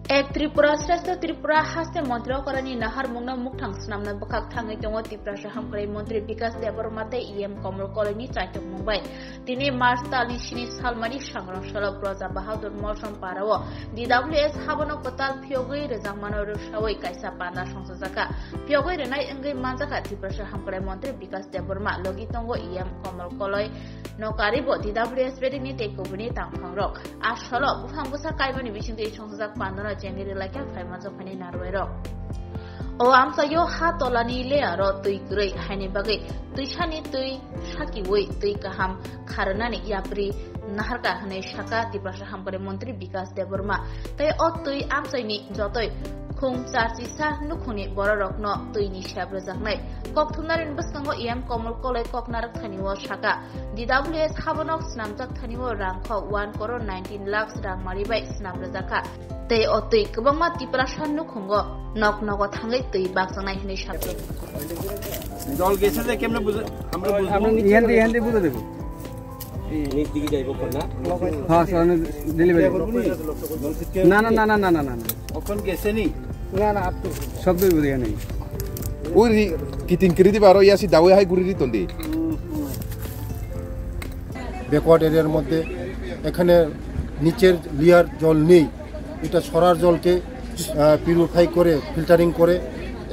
এক ত্রিপুরা শ্রেষ্ঠ ত্রিপুরা হাস্তে মন্ত্রকরণী নাহার মুংনা মুখথাং স্নামনা বখাক থাঙै दङ ত্রিপুরা হামক্রাই মন্ত্রী বিকাশ দেববর্মাতে ইএম কমল কলেজनि চাইটক মুंबाय दिनै मार्च दाननि 7 सालमानि सांग्रांशाला प्रजा बाहादुर मौसम पाराव DWS हाबनो पताल फियगै रेजांमानो रसावै कायसा पाना संसजाका फियगै रेनाय अंगै मानजाका त्रिपुरा हामक्राई मन्त्री बिकास देबबर्मा लगी दङ इएम कमल कलेज नकारिबो DWS बेदिनि टेकबुनि तांखांरक आसल बुफां बुसा कायमानि बिसिंदै संसजाक पाना Jengiri lagi fayma jofani narwero. O amsayo ha tolani learo tui grei haini bagai tui shani tui shaki wei tui kaham kharanani yapri naharka hanai shaka Tripura হামক্রাই মন্ত্রী বিকাশ Debbarma tai o tui amsaini jotoi khung charchi sa nukhuni boro rokno tuini shabre jangnai kokthumnarin bskango em komol kolai koknarak thaniwo shaka DWS habonok snamjak thaniwo rangkho 1 crore 19 lakhs rang maribai snamre jaka tei o tui kwbangma Tripura nukhungo nok nogo thangai tui baksanai hini shabre জল গেছে যে কেমনে বুঝ আমরা ইহান্দি বুঝে দেব এই দিকে যাইব কোন না হ্যাঁ স্যার ডেলিভারি না না না না না না ওখান গেছে নি না না আপ শব্দ বুঝে নাই ওই কিতিন করিদি বারো ইয়াসি দাওয়ে হাই গুরিরি তন্দি ব্যাকওয়ার্ড এরিয়ার মধ্যে এখানে নিচের লিয়ার জল নেই এটা সরার জলকে পিউরিফাই করে ফিল্টারিং করে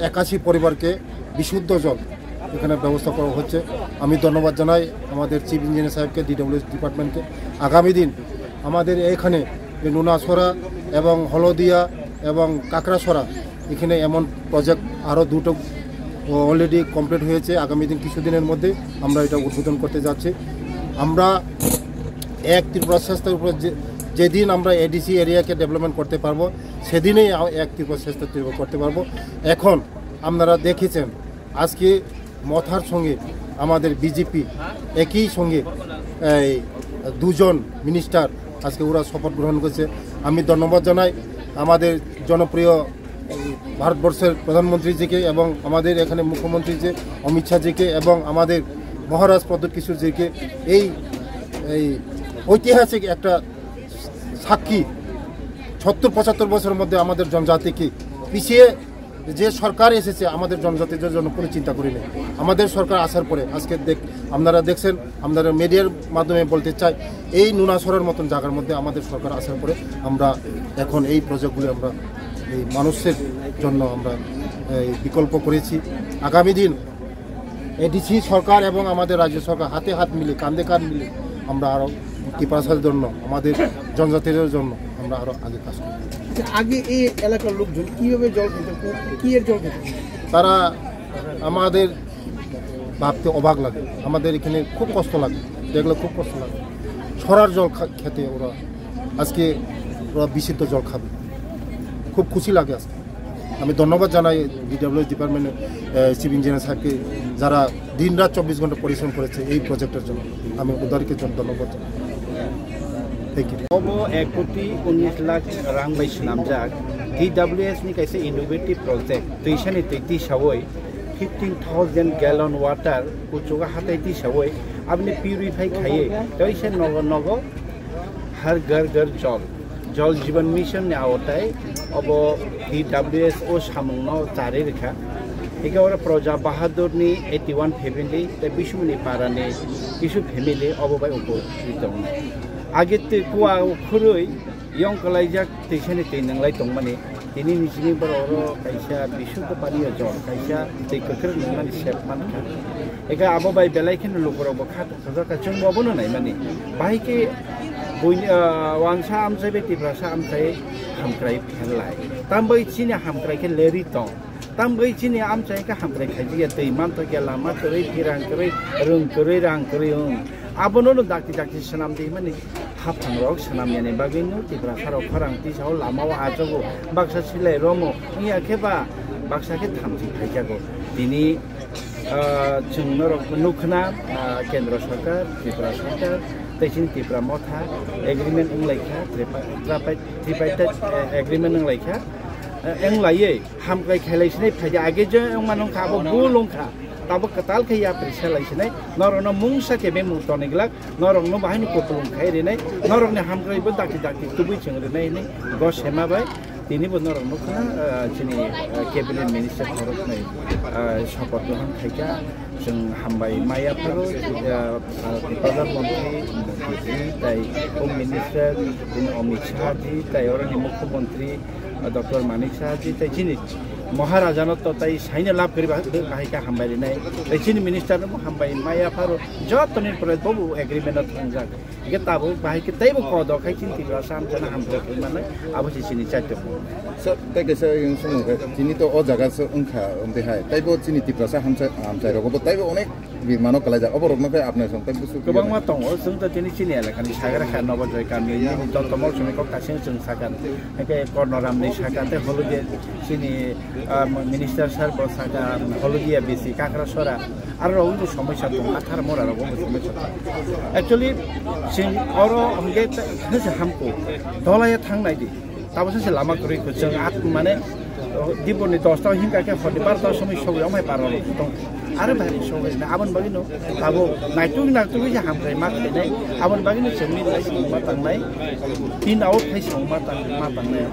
81 পরিবারকে বিশুদ্ধ জল এখানে ব্যবস্থা করা হচ্ছে আমি ধন্যবাদ জানাই আমাদের চিফ ইঞ্জিনিয়ার সাহেবকে DWS ডিপার্টমেন্টকে আগামী দিন আমাদের এখানে নুনাছড়া এবং হলদিয়া এবং কাকড়াছড়া এখানে এমন প্রজেক্ট আরও দুটো অলরেডি কমপ্লিট হয়েছে আগামী দিন কিছুদিনের মধ্যে আমরা এটা উদ্বোধন করতে যাচ্ছি আমরা এক ত্রিপুরা স্বাস্থ্যের উপর যেদিন আমরা এডিসি এরিয়াকে ডেভেলপমেন্ট করতে পারবো সেদিনেই এক ত্রিপুরা স্বাস্থ্য করতে পারবো এখন আপনারা দেখেছেন আজকে মথার সঙ্গে আমাদের বিজেপি একই সঙ্গে দুজন মিনিস্টার আজকে ওরা শপথ গ্রহণ করেছে আমি ধন্যবাদ জানাই আমাদের জনপ্রিয় ভারতবর্ষের প্রধানমন্ত্রীজিকে এবং আমাদের এখানে মুখ্যমন্ত্রী যে অমিত শাহজিকে এবং আমাদের মহারাজ প্রদ্যোৎ কিশোরজিকে এই ঐতিহাসিক একটা সাক্ষী 70-75 বছরের মধ্যে আমাদের জনজাতিকে পিছিয়ে যে সরকার এসেছে আমাদের জনজাতিদের জন্য কোনো চিন্তা করি না আমাদের সরকার আসার পরে আজকে আপনারা দেখছেন আপনারা মিডিয়ার মাধ্যমে বলতে চাই এই নুনাছড়ার মতন জায়গার মধ্যে আমাদের সরকার আসার পরে আমরা এখন এই প্রজেক্টগুলি আমরা এই মানুষের জন্য আমরা বিকল্প করেছি আগামী দিন এডিসি সরকার এবং আমাদের রাজ্য সরকার হাতে হাত মিলে কাঁধে কাঁধ মিলে আমরা আরও ত্রিপুরার জন্য আমাদের জনজাতিদের জন্য আমরা আরও আগে কাজ করব আগে এই এলাকার লোকজন কিভাবে জল খেত কি এর জল খেত তারা আমাদের ভাবতে অবাক লাগে আমাদের এখানে খুব কষ্ট লাগে দেখলে খুব কষ্ট লাগে সরার জল খেতে ওরা আজকে ওরা বিশুদ্ধ জল খাবে খুব খুশি লাগে আজকে আমি ধন্যবাদ জানাই DWS ডিপার্টমেন্টের চিফ ইঞ্জিনিয়ার সাহেবকে যারা দিনরাত 24 ঘন্টা পরিশ্রম করেছে এই প্রজেক্টের জন্য আমি ওদেরকে ধন্যবাদ জানাই अब 1.19 लाख रां bai swnamjak DWS ni kaisa innovative project tuisani tei sawoi 15,000 gallon water kuchuga hatai ti sawoi abni purify khaiye toise nogo har घर घर jal जीवन mission ni aotai abo DWS o samungno chari rekha एगावरा प्रजा बाहादुर नि 81 family ते बिशुनि पारानि किसु family अबबाय उपस्थित दं आगे ते कुआ खुरै यं कलाइजाक तेसनि ते नंगलाय दंमाने दिनै निजिनि बरो कायसा बिशुद्ध पानी जल कायसा ते कखर नंगलानि सेफ मानखा एगा अबबाय बेलायखिन लोगरो बखा सजाका जों बबनो नाय माने बायके वांसा आमसाय बेतिफ्रासा आमसाय हामक्राय फेरलाय तामबै चिनि हामक्रायके लेरि दं तामबै चिनि आमसाय का हामक्राय खायजिया दैमान तो गेला मा करै फिरां करै रों करै रां करै abono dakti sanam de mani hapang rok sanam yani bagino tibra saro kharang ti saw lamao ajogo baksa silai romo iya kheba baksa ke thamji khaijago dini chungno rok nukhna kendra sarkar tripura sarkar taisin tripura motha agreement unglaikha tripartite agreement unglaikha englaiye hamkai khelaisinai phaja age je engmanong khabo bulongkha tabo katal khaya prisalaisinai norona mungsa ke be mutoniglak norongno bahini kopulung khaire nai norongni hamkai bo dakti tubui chengre nai go sema bai তিনি বনরং নখনা जोंनि cabinet minister खरबनाय शपथ ग्रहण खायगा जों हामबाय my आफारो प्रधानमंत्री ताई home minister Amit Shah ji ताई अरनि मुख्यमंत्री डॉक्टर मानिक शाह जी ताई जिनि महाराजा तो ताई साइने लाभ करी बाहायका हामबाय नाय ताई मिनिस्टार हामबाय माय आफारो जतनि प्रय बबु एग्रीमेंट थांजाक इके ताबो बाहायके ताइबो कद खाय चिन्ति बा सामजना हामबाय माने आबोसि सिनि चाइते sir ताइकेसे yung sung jini to o jaga so ungkha umdehai taibo jini tiprasa hamchai rogo taibo onek birmano kalaja oborok nakai apne song taibo su गोबां मा दङ जों त दिनै चिनि एलेकानि सागरा खा नबजय गामि दतमल समिखौ कासिं जों सागान एके कर्नरामनि सागाते हलुदे चिनि मिनिस्टार सार बसागा हलुदिया बेसि काकरा सरा आरो रंगु समस्या दं आथार मरा रंगु समस्या एक्चुअली जों अरो हमगे नसे हामको दलाया थांनाय दि ताबो से लामा करिखौ जों आत माने दिबनि 10 ता हिंगाके हदि 12 ता समय सगयाव माय पारो दं आरो बाहेर सगयना आबन बागिनो ताबो नायटुं जे हामग्राय मा खैनाय आबन बागिनो जोंनि लाइसि मा तांनाय 3 आउट फाइसौ मा तांनाय